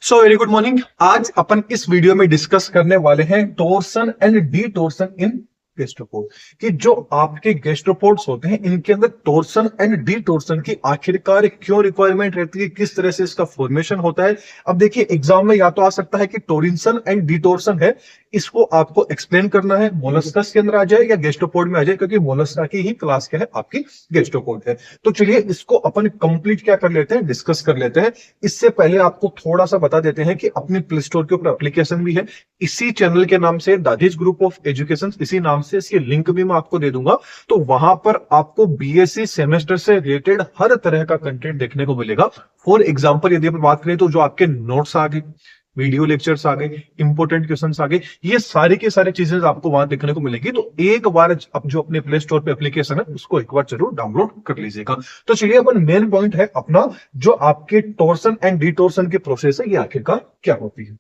So very good morning. आज अपन इस video में डिस्कस करने वाले हैं torsion and D torsion in gastropod कि जो आपके गैस्ट्रोपोड्स होते हैं इनके अंदर टोर्सन एंड डी टोर्सन की आखिरकार क्यों रिक्वायरमेंट रहती है, किस तरह से इसका फॉर्मेशन होता है। अब देखिए एग्जाम में या तो आ सकता है कि टोरिंसन एंड डी टोर्सन है, इसको आपको एक्सप्लेन करना है, मोलस्कस के अंदर आ जाए या गैस्ट्रोपोड में आ जाए, क्योंकि मोलस्का की ही क्लास क्या है, आपकी गैस्ट्रोपोड है। तो चलिए इसको अपन कंप्लीट क्या कर लेते हैं, डिस्कस कर लेते हैं। इससे पहले आपको थोड़ा सा बता देते हैं कि अपने प्ले स्टोर के ऊपर एप्लीकेशन भी है, इसी चैनल के नाम से दादीज ग्रुप ऑफ एजुकेशन, इसी नाम से इसकी लिंक भी मैं आपको दे दूंगा। तो वहां पर आपको बीएससी सेमेस्टर से रिलेटेड हर तरह का कंटेंट देखने को मिलेगा। फॉर एग्जांपल यदि अपन बात करें तो जो आपके नोट्स आ गए, वीडियो लेक्चर्स आ गए, इंपोर्टेंट क्वेश्चंस आ गए, ये सारी की सारी चीजें आपको वहां देखने को मिलेगी। तो एक बार अब जो अपने प्ले स्टोर पे एप्लीकेशन है उसको एक बार जरूर डाउनलोड कर लीजिएगा। तो चलिए अपन मेन पॉइंट है अपना, जो आपके टोर्सन एंड डिटोर्सन की प्रोसेस है ये आखिरकार क्या होती है।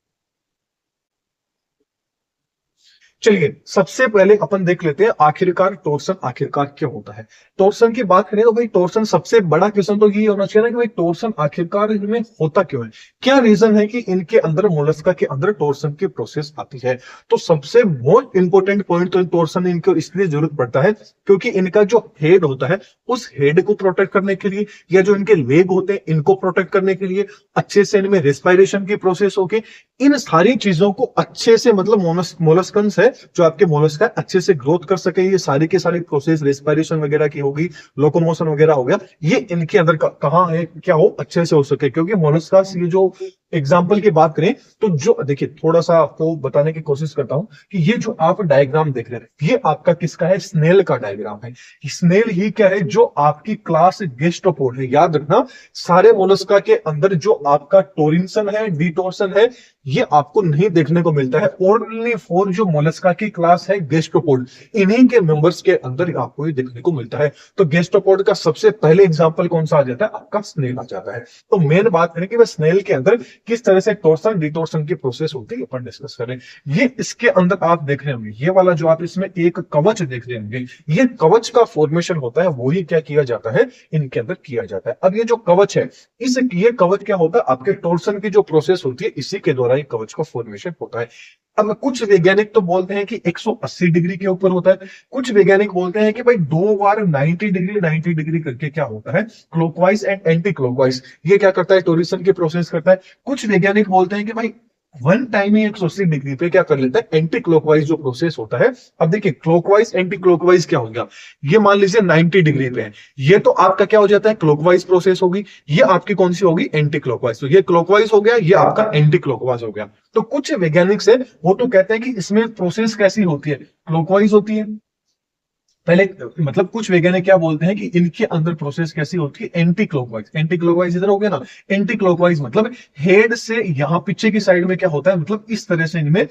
चलिए सबसे पहले अपन देख लेते हैं आखिरकार टोर्सन आखिरकार क्या होता है। टोर्सन की बात करें तो भाई टोर्सन सबसे बड़ा क्वेश्चन तो ये होना चाहिए ना कि भाई टोर्सन आखिरकार इनमें होता क्यों है, क्या रीजन है कि इनके अंदर मोलस्का के अंदर टोर्सन की प्रोसेस आती है। तो सबसे मोस्ट इंपोर्टेंट पॉइंट तो टोर्सन इनको इसलिए जरूरत पड़ता है क्योंकि इनका जो हेड होता है उस हेड को प्रोटेक्ट करने के लिए, या जो इनके लेग होते हैं इनको प्रोटेक्ट करने के लिए, अच्छे से इनमें रेस्पिरेशन की प्रोसेस होगी, इन सारी चीजों को अच्छे से मतलब मोलस्कन्स है जो आपके मोलस्का अच्छे से ग्रोथ कर सके, ये सारी के सारी प्रोसेस रेस्पिरेशन वगैरह की होगी, लोकोमोशन वगैरह हो गया, ये इनके अंदर कहाँ है क्या हो अच्छे से हो सके। क्योंकि मोलस्का ये जो एग्जाम्पल की बात करें तो जो देखिए थोड़ा सा आपको बताने की कोशिश करता हूं कि ये जो आप डायग्राम देख रहे हैं ये आपका किसका है, स्नेल का डायग्राम है। स्नेल ही क्या है, जो आपकी क्लास गैस्ट्रोपोड है। याद रखना सारे मोलस्का के अंदर जो आपका टोरिंसन है, डिटोर्सन है, ये आपको नहीं देखने को मिलता है। ओनली फॉर जो मोलस्का की क्लास है गैस्ट्रोपोड, इन्हीं के मेंबर्स के अंदर आपको ये देखने को मिलता है। तो गैस्ट्रोपोड का सबसे पहले एग्जांपल कौन सा आ जाता है, आपका स्नेल आ जाता है। तो मेन बात करें कि वह स्नेल के अंदर किस तरह से टोर्सन डिटोर्सन की प्रोसेस होती है अपन डिस्कस करें। ये इसके अंदर आप देख रहे होंगे, ये वाला जो आप इसमें एक कवच देख रहे होंगे, ये कवच का फॉर्मेशन होता है, वही क्या किया जाता है, इनके अंदर किया जाता है। अब ये जो कवच है, इस ये कवच क्या होता है, आपके टोर्सन की जो प्रोसेस होती है इसी के द्वारा कवच का फॉर्मेशन होता है। अब कुछ वैज्ञानिक तो बोलते हैं कि 180 डिग्री के ऊपर होता है, कुछ वैज्ञानिक बोलते हैं कि भाई 2 बार 90 डिग्री करके क्या होता है, क्लॉकवाइज एंड एंटी क्लॉकवाइज, ये क्या करता है, टोरिसन की प्रोसेस करता है। कुछ वैज्ञानिक बोलते हैं कि भाई वन टाइम ही 180 डिग्री पे क्या कर लेता है, एंटी क्लॉकवाइज जो प्रोसेस होता है। अब देखिए क्लॉकवाइज एंटी क्लॉकवाइज क्या होगा, ये मान लीजिए 90 डिग्री पे है, ये तो आपका क्या हो जाता है, क्लॉकवाइज प्रोसेस होगी, ये आपकी कौन सी होगी, एंटी क्लॉकवाइज। तो ये क्लॉकवाइज हो गया, ये आपका एंटी क्लॉकवाइज हो गया। तो कुछ वैज्ञानिक से वो तो कहते हैं कि इसमें प्रोसेस कैसी होती है, क्लॉकवाइज होती है। पहले मतलब कुछ वैज्ञानिक क्या बोलते हैं कि इनके अंदर प्रोसेस कैसी होती है, एंटी क्लॉकवाइज। एंटी क्लॉकवाइज इधर हो गया ना, एंटी क्लॉकवाइज मतलब हेड से यहां पीछे की साइड में क्या होता है, मतलब इस तरह से इनमें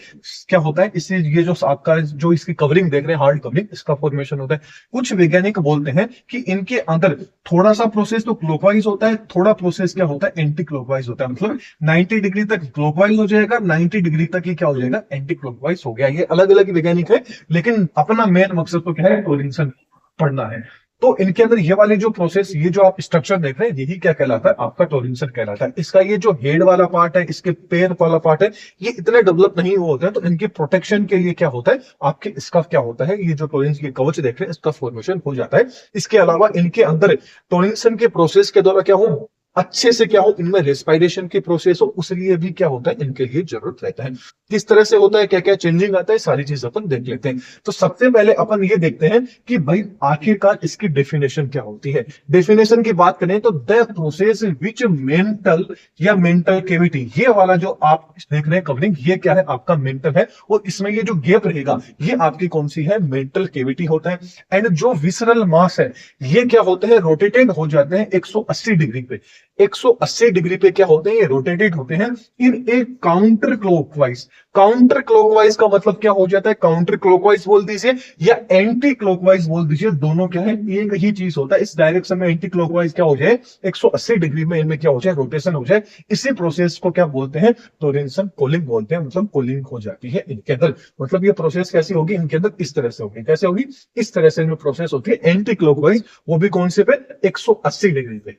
क्या होता है, इससे ये जो आपका जो इसकी कवरिंग देख रहे हैं, हार्ड कवरिंग, इसका फॉर्मेशन होता है। कुछ वैज्ञानिक बोलते हैं कि इनके अंदर थोड़ा सा प्रोसेस तो क्लॉकवाइज होता है, थोड़ा प्रोसेस क्या होता है, एंटी क्लॉकवाइज होता है। मतलब 90 डिग्री तक क्लॉकवाइज हो जाएगा, 90 डिग्री तक ये क्या हो जाएगा, एंटी क्लॉकवाइज हो गया। ये अलग अलग वैज्ञानिक है, लेकिन अपना मेन मकसद तो क्या है, टोरिंसन पढ़ना है। तो इनके अंदर ये वाली जो प्रोसेस, ये जो आप स्ट्रक्चर देख रहे हैं, यही क्या कहलाता है, आपका टोरिंसन कहलाता है। इसका ये जो हेड वाला पार्ट है, इसके पैर वाला पार्ट है, ये इतने डेवलप नहीं होते हैं। तो इनके प्रोटेक्शन के लिए क्या होता है, आपके इसका क्या होता है, ये जो टोरिंसन के कवच देख रहे हैं इसका फॉर्मेशन हो जाता है। इसके अलावा इनके अंदर टोरिंसन के प्रोसेस के द्वारा क्या हो, अच्छे से क्या हो, इनमें रेस्पिरेशन की प्रोसेस हो, उसके भी क्या होता है, इनके लिए जरूरत रहता है। किस तरह से होता है, क्या क्या चेंजिंग आता है, सारी चीज अपन देख लेते हैं। तो सबसे पहले अपन ये देखते हैं कि भाई आखिरकार इसकी डेफिनेशन क्या होती है। डेफिनेशन की बात करें तो द प्रोसेस विच मेंटल या मेंटल केविटी, ये वाला जो आप देख रहे हैं कवरिंग, ये क्या है, आपका मेंटल है, और इसमें ये जो गैप रहेगा ये आपकी कौन सी है, मेंटल केविटी होता है। एंड जो विसरल मास है ये क्या होते हैं, रोटेटेड हो जाते हैं 180 डिग्री पे। 180 डिग्री पे क्या होते हैं, ये रोटेटेड होते हैं इन एक काउंटर क्लॉकवाइज। काउंटर क्लॉकवाइज का मतलब क्या हो जाता है, काउंटर क्लॉकवाइज बोल दीजिए या एंटी क्लॉकवाइज बोल दीजिए, दोनों क्या है, एक ही चीज होता है। इस डायरेक्शन में एंटी क्लॉकवाइज क्या हो जाए, 180 डिग्री में इनमें क्या हो जाए, रोटेशन हो जाए। इसी प्रोसेस को क्या बोलते हैं, टोरिंसन कूलिंग बोलते हैं, मतलब कूलिंग हो जाती है इनके अंदर। मतलब ये प्रोसेस कैसी होगी, इनके अंदर इस तरह से होगी, कैसे होगी, इस तरह से इनमें प्रोसेस होती है एंटी क्लॉकवाइज, वो भी कौन से पे, 180 डिग्री पे।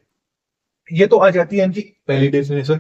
ये तो आ जाती है इनकी पहली डेफिनेशन।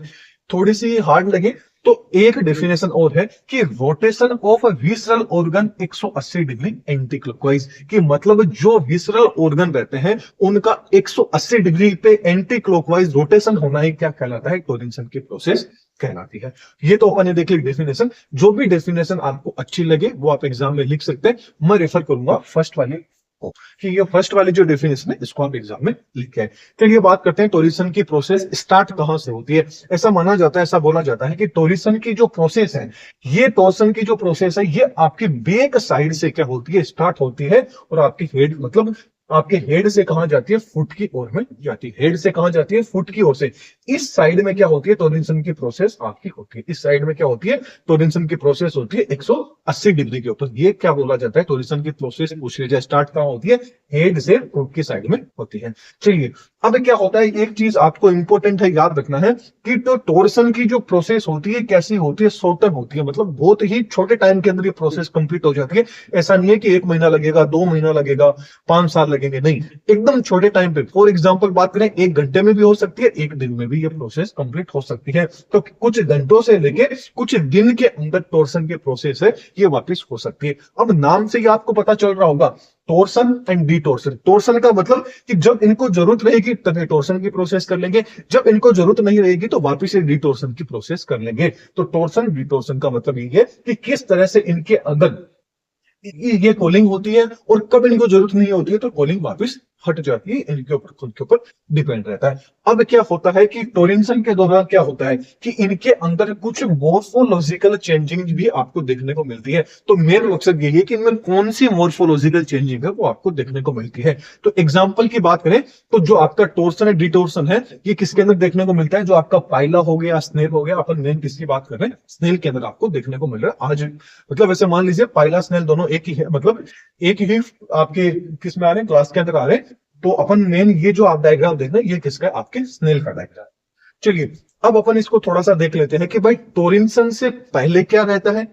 थोड़ी सी हार्ड लगे तो एक डेफिनेशन और है कि rotation of visceral organ 180 degree anti clockwise, कि मतलब जो विसरल ऑर्गन रहते हैं उनका 180 डिग्री पे एंटी क्लॉकवाइज रोटेशन होना ही क्या कहलाता है, टोरिंसन की प्रोसेस कहलाती है। ये तो अपन ने देख ली डेफिनेशन। जो भी डेफिनेशन आपको अच्छी लगे वो आप एग्जाम में लिख सकते हैं। मैं रेफर करूंगा फर्स्ट वाली को, कि ये फर्स्ट वाली जो डेफिनेशन है इसको आप एग्जाम में लिख के आए। चलिए बात करते हैं टोरिसन की प्रोसेस स्टार्ट कहां से होती है। ऐसा माना जाता है, ऐसा बोला जाता है कि टोरिसन की जो प्रोसेस है, ये टोरिसन की जो प्रोसेस है ये आपकी बैक साइड से क्या होती है, स्टार्ट होती है, और आपकी हेड मतलब आपके हेड से कहां जाती है, फुट की ओर में जाती है। हेड से कहां जाती है, फुट की ओर से। इस साइड में क्या होती है, टोरिसन की प्रोसेस आपकी होती है। इस साइड में क्या होती है, टोरिसन की प्रोसेस होती है 180 डिग्री के ऊपर। ये क्या बोला जाता है, टोरिसन की प्रोसेस स्टार्ट कहां होती है, हेड से फुट की साइड में होती है। चलिए अब क्या होता है, एक चीज आपको इंपॉर्टेंट है याद रखना है कि तो टोरिसन की जो प्रोसेस होती है कैसी होती है, शॉर्ट टर्म होती है, मतलब बहुत ही छोटे टाइम के अंदर ये प्रोसेस कंप्लीट हो जाती है। ऐसा नहीं है कि 1 महीना लगेगा, 2 महीना लगेगा, 5 साल लगेंगे, नहीं, एकदम छोटे टाइम पे। फॉर एग्जांपल बात करें, 1 घंटे में भी हो सकती है, 1 दिन में भी ये प्रोसेस कंप्लीट हो सकती है। तो कुछ घंटों से लेके कुछ दिन के अंदर टोर्सन की प्रोसेस है ये वापस हो सकती है। अब नाम से ही आपको पता चल रहा होगा, टोर्सन एंड डिटोर्सन। टोर्सन का मतलब कि जब इनको जरूरत रहेगी तभी टोर्सन की प्रोसेस कर लेंगे, जब इनको जरूरत नहीं रहेगी तो वापस से डिटोर्सन की प्रोसेस कर लेंगे। तो टोर्सन डिटोर्सन का मतलब ये है कि किस तरह से इनके अंदर ये कॉलिंग होती है, और कब इनको जरूरत नहीं होती है तो कॉलिंग वापस हट जाती है। इनके ऊपर खुद के ऊपर डिपेंड रहता है। अब क्या होता है कि टोरिंसन के दौरान क्या होता है कि इनके अंदर कुछ मॉर्फोलॉजिकल चेंजिंग भी आपको देखने को मिलती है। तो मेन मकसद यही है कि इनमें कौन सी मॉर्फोलॉजिकल चेंजिंग है वो आपको देखने को मिलती है। तो एग्जाम्पल की बात करें तो जो आपका टोर्सन है, डिटोर्सन है, ये किसके अंदर देखने को मिलता है, जो आपका पाइला हो गया, स्नेल हो गया। अपन मेन किसकी बात कर रहे हैं, स्नेल के अंदर आपको देखने को मिल रहा है आज। मतलब वैसे मान लीजिए पाइला स्नेल दोनों एक ही है, मतलब एक ही आपके किस में आ रहे हैं, क्लास के अंदर आ रहे हैं। तो अपन मेन ये जो आप डायग्राम देख रहे हैं ये किसका है, आपके स्नेल का डायग्राम। चलिए अब अपन इसको थोड़ा सा देख लेते हैं कि भाई टोरिंसन से पहले क्या रहता है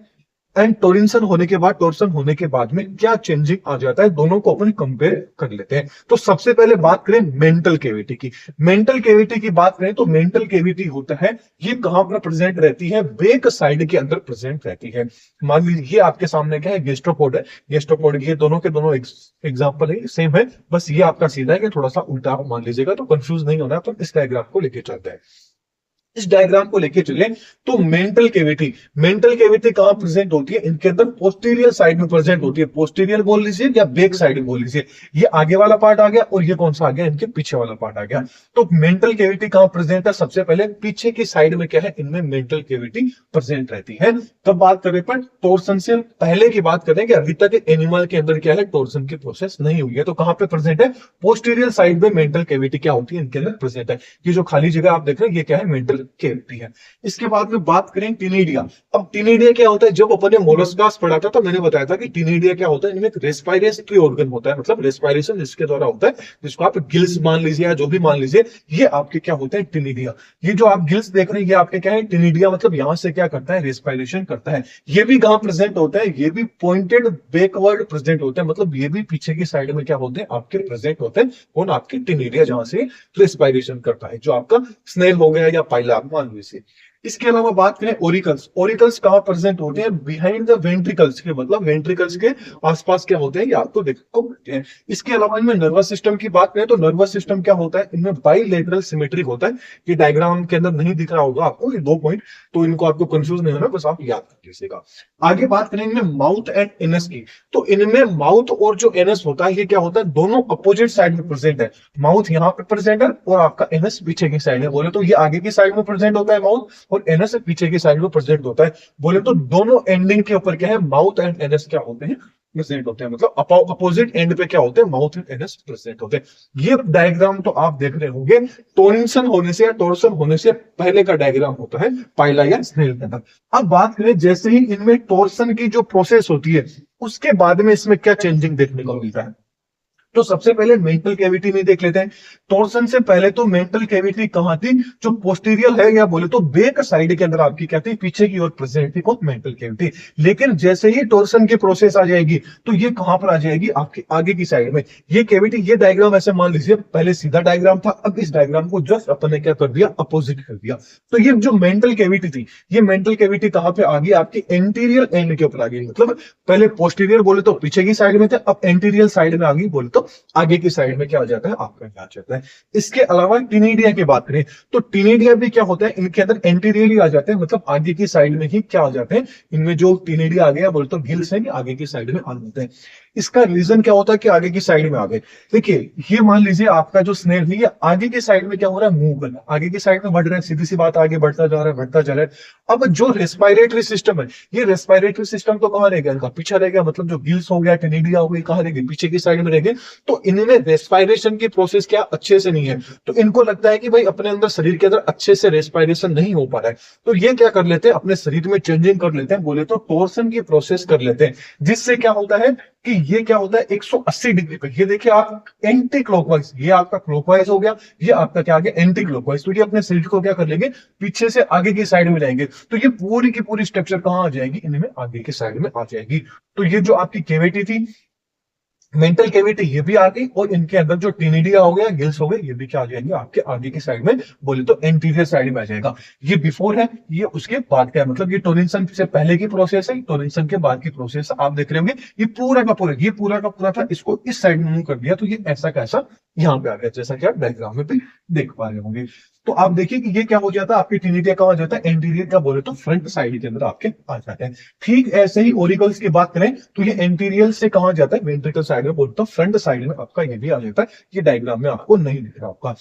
एंड टोरिंसन होने के बाद, टोर्सन होने के बाद में क्या चेंजिंग आ जाता है, दोनों को अपन कंपेयर कर लेते हैं। तो सबसे पहले बात करें मेंटल कैविटी की। मेंटल कैविटी की बात करें तो मेंटल कैविटी होता है, ये कहां पर प्रेजेंट रहती है, बैक साइड के अंदर प्रेजेंट रहती है। मान लीजिए ये आपके सामने क्या है, गैस्ट्रोपोड है। गैस्ट्रोपोड ये दोनों के दोनों एग्जाम्पल है, सेम है, बस ये आपका सीधा है कि थोड़ा सा उल्टा आप मान लीजिएगा, तो कंफ्यूज नहीं होना। तो इस डायग्राम को लेके चलते हैं। इस डायग्राम को लेके चले तो मेंटल कैविटी कहां प्रेजेंट होती है, इनके अंदर पोस्टीरियर साइड में प्रेजेंट होती है। पोस्टीरियर बोल लीजिए या बैक साइड बोल लीजिए, ये आगे वाला पार्ट आ गया और ये कौन सा आ गया, इनके पीछे वाला पार्ट आ गया। तो मेंटल कैविटी कहां प्रेजेंट है, सबसे पहले पीछे की साइड में क्या है, इनमें मेंटल कैविटी प्रेजेंट रहती है। तब बात करें पर टोर्सन से पहले की बात करें कि अभी तक एनिमल के अंदर क्या है, टोर्सन की प्रोसेस नहीं हुई है, तो कहां पे प्रेजेंट है, पोस्टीरियर साइड में मेंटल कैविटी क्या होती है, इनके अंदर प्रेजेंट है। ये जो खाली जगह आप देख रहे हैं ये क्या है, मेंटल कैविटी है। इसके बाद में बात करें टिनिडिया। अब टिनिडिया क्या होता है, जब अपन ने मोलस्कास पढ़ा था तो मैंने बताया था कि टिनिडिया क्या होता है, इनमें एक रेस्पिरेटरी ऑर्गन होता है, मतलब रेस्पिरेशन जिसके द्वारा होता है, जिसको आप गिल्स मान लीजिए या जो भी मान लीजिए, ये आपके क्या होते हैं, टिनिडिया। ये जो आप गिल्स देख रहे हैं ये आपके क्या है, टिनिडिया, मतलब यहां से क्या करता है, रेस्पिरेशन करता है। ये भी कहां प्रेजेंट होता है, ये भी पॉइंटेड बैकवर्ड प्रेजेंट होता है, मतलब ये भी पीछे की साइड में क्या होते हैं, आपके प्रेजेंट होते हैं। कौन, आपके टिनिडिया, जहां से रेस्पिरेशन करता है, जो आपका स्नेल हो गया या पाइला मान लीजिए। इसके अलावा बात करें ओरिकल्स, ओरिकल्स कहां प्रेजेंट होते हैं, बिहाइंड द वेंट्रिकल्स के, मतलब वेंट्रिकल्स के आसपास क्या होते हैं, ये आपको देखने को मिलते हैं। इसके अलावा इनमें नर्वस सिस्टम की बात करें तो नर्वस सिस्टम क्या होता है, इनमें बाइलेटरल सिमेट्रिक होता है। ये डायग्राम के अंदर नहीं दिख रहा होगा आपको, ये 2 पॉइंट, तो इनको आपको कंफ्यूज नहीं होना, बस आप याद कर लीजिएगा। आगे बात करें इनमें माउथ एंड एनस की, तो इनमें माउथ और जो एनस होता है ये क्या होता है, दोनों अपोजिट साइड में प्रेजेंट है। माउथ यहाँ पे प्रेजेंट है और आपका एनस पीछे की साइड है। बोले तो ये आगे की साइड में प्रेजेंट होता है माउथ, और एनस पीछे की साइड में प्रेजेंट होता है। बोले तो दोनों एंडिंग के ऊपर क्या है, माउथ एंड एनस क्या होते हैं, प्रेजेंट होते हैं, मतलब अपोजिट एंड पे क्या होते हैं, माउथ एंड एनस प्रेजेंट होते हैं। ये डायग्राम तो आप देख रहे होंगे टोरिंसन होने से या टोर्सन होने से पहले का डायग्राम होता है पाइला या स्नेल के अंदर। अब बात करें जैसे ही इनमें टोर्सन की जो प्रोसेस होती है उसके बाद में इसमें क्या चेंजिंग देखने को मिलता है। तो सबसे पहले मेंटल कैविटी में देख लेते हैं। टॉर्सन से पहले तो मेंटल कैविटी कहाँ थी, जो पोस्टीरियर है या बोले तो बैक साइड के अंदर आपकी क्या थी, पीछे की ओर प्रेजेंट थी, कौन, मेंटल कैविटी। लेकिन जैसे ही टॉर्सन की प्रोसेस आ जाएगी तो ये कहां पर आ जाएगी, आपके आगे की साइड में। ये कैविटी, ये डायग्राम ऐसे मान लीजिए, पहले सीधा डायग्राम था, अब इस डायग्राम को जस्ट अपन ने क्या कर दिया, अपोजिट कर दिया। तो ये जो मेंटल कैविटी थी, ये मेंटल कैविटी कहां पे आ गई, आपकी एंटीरियर एंड के ऊपर आ गई। मतलब पहले पोस्टीरियर बोले तो पीछे की साइड में थे, अब एंटीरियर साइड में आ गई बोले तो आगे की साइड में क्या हो जाता है, आपका क्या आ जाता है। इसके अलावा टीनिडिया की बात करें तो टीनिडिया भी क्या होता है, इनके अंदर एंटीरियर ही आ जाते हैं, मतलब आगे की साइड में ही क्या हो जाते हैं, इनमें जो टीनिडिया आ गया बोले तो गिल्स है, आगे की साइड में आ जाते हैं। इसका रीजन क्या होता है कि आगे की साइड में आ गए। देखिए ये मान लीजिए आपका जो स्नेल है, ये आगे की साइड में क्या हो रहा है, मूव कर रहा है, आगे की साइड में बढ़ रहा है, सीधी सी बात, आगे बढ़ता जा रहा है, बढ़ता जा रहा है। अब जो रेस्पिरेटरी सिस्टम है, ये रेस्पिरेटरी सिस्टम तो कहां रहेगा, इनका पीछे रहेगा, मतलब जो गिल्स हो गया, टेनिडिया हो गई, कहां रहेगी, पीछे की साइड में रहेंगे। तो इनमें रेस्पिरेशन की प्रोसेस क्या अच्छे से नहीं है, तो इनको लगता है कि भाई अपने अंदर, शरीर के अंदर अच्छे से रेस्पिरेशन नहीं हो पा रहा है, तो ये क्या कर लेते हैं, अपने शरीर में चेंजिंग कर लेते हैं, बोले तो टॉर्सन की प्रोसेस कर लेते हैं। जिससे क्या होता है कि ये क्या होता है, 180 डिग्री पे, ये देखिए आप, एंटी क्लॉकवाइज, ये आपका क्लॉकवाइज हो गया, ये आपका क्या आ गया, एंटी क्लॉकवाइज। तो ये अपने शरीर को क्या कर लेंगे, पीछे से आगे की साइड में जाएंगे, तो ये पूरी की पूरी स्ट्रक्चर कहां आ जाएगी, इनमें आगे की साइड में आ जाएगी। तो ये जो आपकी कैविटी थी, मेंटल कैविटी, ये भी आ गई, और इनके अंदर जो टीनिडिया हो गया, गिल्स हो गए, ये भी क्या आ जाएंगे, आपके आगे की साइड में, बोले तो एंटीरियर साइड में आ जाएगा। ये बिफोर है, ये उसके बाद का है, मतलब ये टोरिंसन से पहले की प्रोसेस है, टोरिंसन के बाद की प्रोसेस आप देख रहे होंगे। ये पूरा का पूरा, ये पूरा का पूरा था, इसको इस साइड में मूव कर दिया, तो ये ऐसा कैसा यहाँ पे आ गया, जैसा कि आप डायग्राम में भी देख पा रहे होंगे। तो आप देखिए कि ये क्या हो जाता है, आपकी टीनिडिया कहां आ जाता है, एंटीरियर का बोले तो फ्रंट साइड के अंदर आपके आ जाते हैं। ठीक ऐसे ही ओरिकल्स की बात करें तो ये एंटीरियर से कहां जाता है, वेंट्रिकल साइड में, बोलते तो फ्रंट साइड में आपका ये भी आ जाता है। ये डायग्राम में आपको नहीं दिख रहा आपका।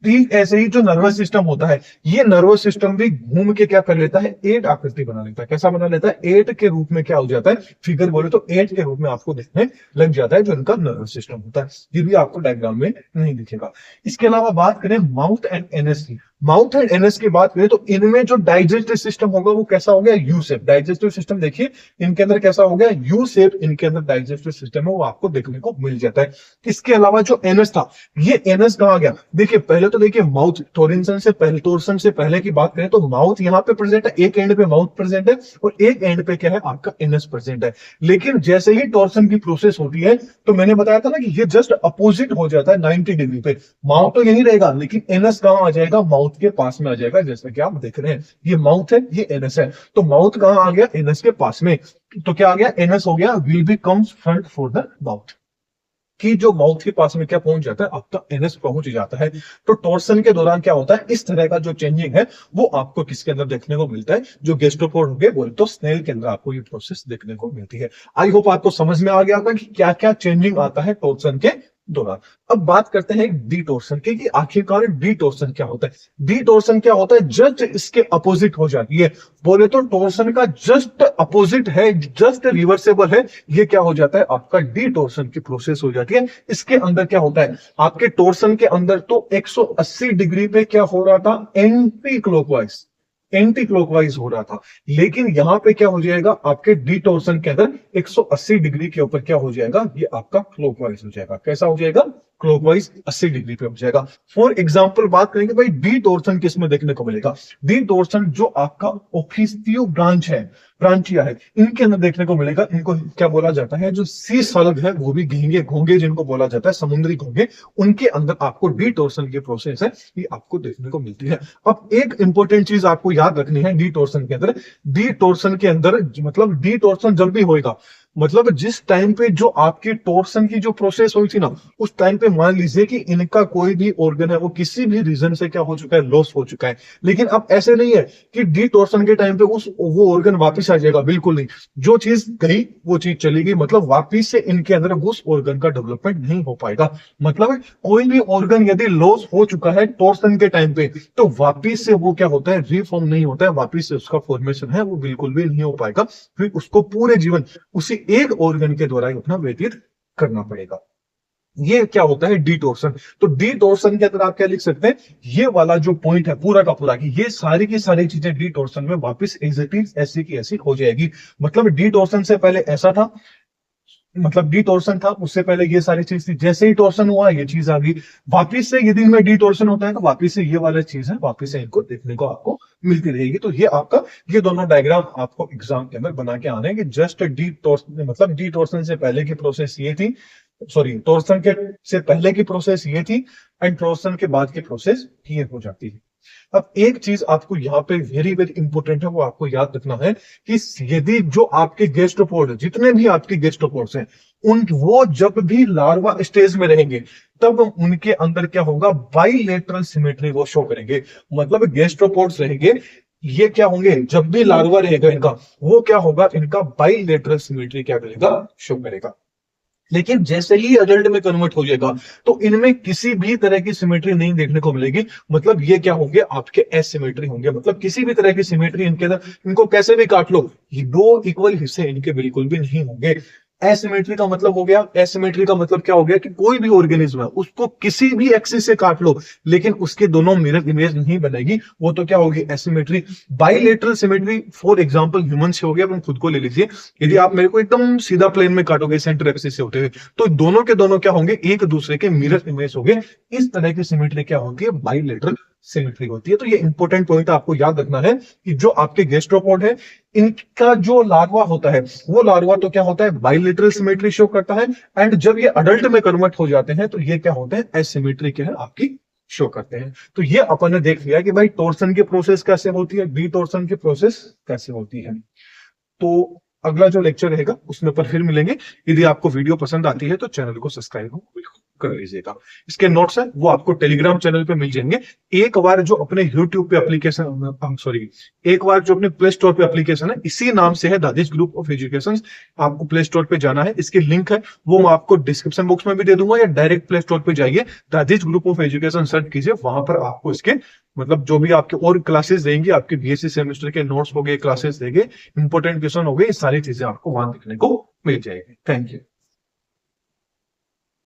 ठीक ऐसे ही जो नर्वस सिस्टम होता है, ये नर्वस सिस्टम भी घूम के क्या कर लेता है, एट आकृति बना लेता है। कैसा बना लेता है, एट के रूप में क्या हो जाता है, फिगर बोले तो एट के रूप में आपको दिखने लग जाता है, जो इनका नर्वस सिस्टम होता है। ये भी आपको डायग्राम में नहीं दिखेगा। इसके अलावा बात करें माउथ एंड एनएस की, माउथ एंड एनएस की बात करें तो इनमें जो डाइजेस्टिव सिस्टम होगा वो कैसा हो गया, यू शेप। डाइजेस्टिव सिस्टम देखिए इनके अंदर कैसा हो गया, यू शेप, इनके अंदर डाइजेस्टिव सिस्टम है वो आपको देखने को मिल जाता है। इसके अलावा जो एनएस था, ये एनएस कहां गया, देखिए पहले तो देखिए माउथ, टोरिंसन से पहले, टोर्सन से पहले की बात करें तो माउथ यहाँ पे प्रेजेंट है, एक एंड पे माउथ प्रेजेंट है, और एक एंड पे क्या है, आपका एनएस प्रेजेंट है। लेकिन जैसे ही टोर्सन की प्रोसेस होती है, तो मैंने बताया था ना कि ये जस्ट अपोजिट हो जाता है 90 डिग्री पे। माउथ तो यही रहेगा, लेकिन एनएस कहां आ जाएगा, माउथ के पास में आ जाएगा, जैसा कि आप देख रहे हैं। ये माउथ है, ये एनएस है, तो माउथ कहां आ गया, एनएस के पास में। तो क्या आ गया, एनएस हो गया, will be comes front for the mouth, कि जो माउथ के पास में क्या पहुंच जाता है, आपका एनएस पहुंच जाता है। तो टॉर्सन के दौरान क्या होता है, इस तरह का जो चेंजिंग है वो आपको किसके अंदर देखने को मिलता है, जो गैस्ट्रोपोड हो गए बोले तो स्नेल के अंदर आपको ये प्रोसेस देखने को मिलती है। आई होप आपको समझ में आ गया होगा कि क्या क्या चेंजिंग आता है टॉर्सन के दौरान। अब बात करते हैं डिटोर्सन की, कि आखिरकार डिटोर्सन क्या होता है। डिटोर्सन क्या होता है, जस्ट इसके अपोजिट हो जाती है, बोले तो टोर्सन का जस्ट अपोजिट है, जस्ट रिवर्सेबल है, ये क्या हो जाता है, आपका डिटोर्सन की प्रोसेस हो जाती है। इसके अंदर क्या होता है, आपके टोर्सन के अंदर तो 180 डिग्री पे क्या हो रहा था, एंटी क्लॉकवाइज, एंटी क्लॉकवाइज हो रहा था। लेकिन यहां पे क्या हो जाएगा, आपके डिटोर्सन के अंदर 180 डिग्री के ऊपर क्या हो जाएगा, ये आपका क्लॉकवाइज हो जाएगा। कैसा हो जाएगा, क्लॉकवाइज 80 डिग्री पे हो जाएगा। फॉर एग्जांपल बात करेंगे भाई, डिटोर्सन किस में देखने को मिलेगा, डिटोर्सन जो आपका ऑफिसियो ब्रांच है, ब्रांचिया है, इनके अंदर देखने को मिलेगा। इनको क्या बोला जाता है, जो सी सल्ग है, वो भी घोंगे, घोंगे जिनको बोला जाता है, समुद्री घोंगे, उनके अंदर आपको डिटोर्सन की प्रोसेस है, ये आपको देखने को मिलती है। अब एक इंपॉर्टेंट चीज आपको याद रखनी है, डिटोर्सन के अंदर, डिटोर्सन के अंदर मतलब डिटोर्सन जब भी होएगा, मतलब जिस टाइम पे जो आपकी टॉर्सन की जो प्रोसेस हुई थी ना, उस टाइम पे मान लीजिए कि इनका कोई भी ऑर्गन है वो किसी भी रीजन से क्या हो चुका है, लॉस हो चुका है। लेकिन अब ऐसे नहीं है कि डी टॉर्सन के टाइम पे वो ऑर्गन वापस आ जाएगा, बिल्कुल नहीं। जो चीज गई वो चीज चली गई, मतलब वापिस से इनके अंदर उस ऑर्गन का डेवलपमेंट नहीं हो पाएगा। मतलब कोई भी ऑर्गन यदि लॉस हो चुका है टॉर्सन के टाइम पे, तो वापिस से वो क्या होता है, रिफॉर्म नहीं होता है, वापिस से उसका फॉर्मेशन है वो बिल्कुल भी नहीं हो पाएगा। फिर उसको पूरे जीवन उसी एक ऑर्गन के द्वारा ही अपना व्यतीत करना पड़ेगा। ये क्या होता है, डिटोर्सन। तो डिटोर्सन के अंदर आप क्या लिख सकते हैं, ये वाला जो पॉइंट है पूरा का पूरा, कि ये सारी की सारी चीजें डिटोर्सन में वापस एज इट इज ऐसी की ऐसी हो जाएगी। मतलब डिटोर्सन से पहले ऐसा था, मतलब डी टॉर्सन था, उससे पहले ये सारी चीज थी, जैसे ही टॉर्सन हुआ ये चीज आ गई, वापिस से यदि इनमें डी टॉर्सन होता है तो वापिस से ये वाला चीज है, वापिस से इनको देखने को आपको मिलती रहेगी। तो ये आपका, ये दोनों डायग्राम आपको एग्जाम के अंदर बना के आने हैं कि जस्ट डी टॉर्सन, मतलब डी टॉर्सन से पहले की प्रोसेस ये थी, सॉरी टॉर्सन के से पहले की प्रोसेस ये थी, एंड टॉर्सन के बाद की प्रोसेस ये हो जाती है। अब एक चीज आपको यहाँ पे वेरी वेरी इंपॉर्टेंट है, वो आपको याद रखना है कि यदि जो आपके गैस्ट्रोपोड है, जितने भी आपके गैस्ट्रोपोड्स हैं, उन वो जब भी लार्वा स्टेज में रहेंगे तब उनके अंदर क्या होगा, बाइलेटरल सिमेट्री वो शो करेंगे। मतलब गैस्ट्रोपोड्स रहेंगे, ये क्या होंगे, जब भी लार्वा रहेगा इनका, वो क्या होगा, इनका बाइलेटरल सिमेट्री क्या करेगा, शो करेगा। लेकिन जैसे ही अडल्ट में कन्वर्ट हो जाएगा तो इनमें किसी भी तरह की सिमेट्री नहीं देखने को मिलेगी। मतलब ये क्या होंगे, आपके एसिमेट्री होंगे, मतलब किसी भी तरह की सिमेट्री इनके अंदर, इनको कैसे भी काट लो, ये दो इक्वल हिस्से इनके बिल्कुल भी नहीं होंगे। एसिमेट्री का मतलब हो गया, एसिमेट्री का मतलब क्या हो गया कि कोई भी ऑर्गेनिज्म है उसको किसी भी एक्सिस से काट लो लेकिन उसके दोनों मिरर इमेज नहीं बनेगी, वो तो क्या होगी, asymmetry. Bilateral symmetry for example human से हो गया, अपन खुद को ले लीजिए, यदि आप मेरे को एकदम सीधा प्लेन में काटोगे सेंटर एक्सिस से होते हुए, तो दोनों के दोनों क्या होंगे, एक दूसरे के मिरर इमेज होंगे। इस तरह की सिमेट्री क्या होती है, बाइलेटरल सिमेट्री होती है। तो ये इंपॉर्टेंट पॉइंट आपको याद रखना है कि जो आपके गैस्ट्रोपोड है, इनका जो लार्वा होता है, वो लार्वा तो क्या होता है, बाइलेटरल सिमेट्री शो करता है, एंड जब ये अडल्ट में कन्वर्ट हो जाते हैं तो ये क्या होते हैं, एसिमेट्री क्या है आपकी शो करते हैं। तो ये अपन ने देख लिया कि भाई टॉर्सन की प्रोसेस कैसे होती है, डी टॉर्सन की प्रोसेस कैसे होती है। तो अगला जो लेक्चर रहेगा उसमें पर फिर मिलेंगे। यदि आपको वीडियो पसंद आती है तो चैनल को सब्सक्राइब कर लीजिएगा। इसके नोट्स है वो आपको टेलीग्राम चैनल पे मिल जाएंगे। एक बार जो अपने यूट्यूब पे एप्लीकेशन, सॉरी, एक बार जो अपने प्ले स्टोर पे एप्लीकेशन है, इसी नाम से है, दादिश ग्रुप ऑफ एजुकेशन, आपको प्ले स्टोर पे जाना है। इसकी लिंक है वो मैं आपको डिस्क्रिप्शन बॉक्स में भी दे दूंगा, या डायरेक्ट प्ले स्टोर पे जाइए, दादिश ग्रुप ऑफ एजुकेशन सर्च कीजिए, वहां पर आपको इसके मतलब जो भी आपके और क्लासेस देंगे, आपके बीएससी सेमेस्टर के नोट्स हो गए, क्लासेस देंगे, इंपॉर्टेंट क्वेश्चन हो गए, ये सारी चीजें आपको वहां देखने को मिल जाएगी। Thank you.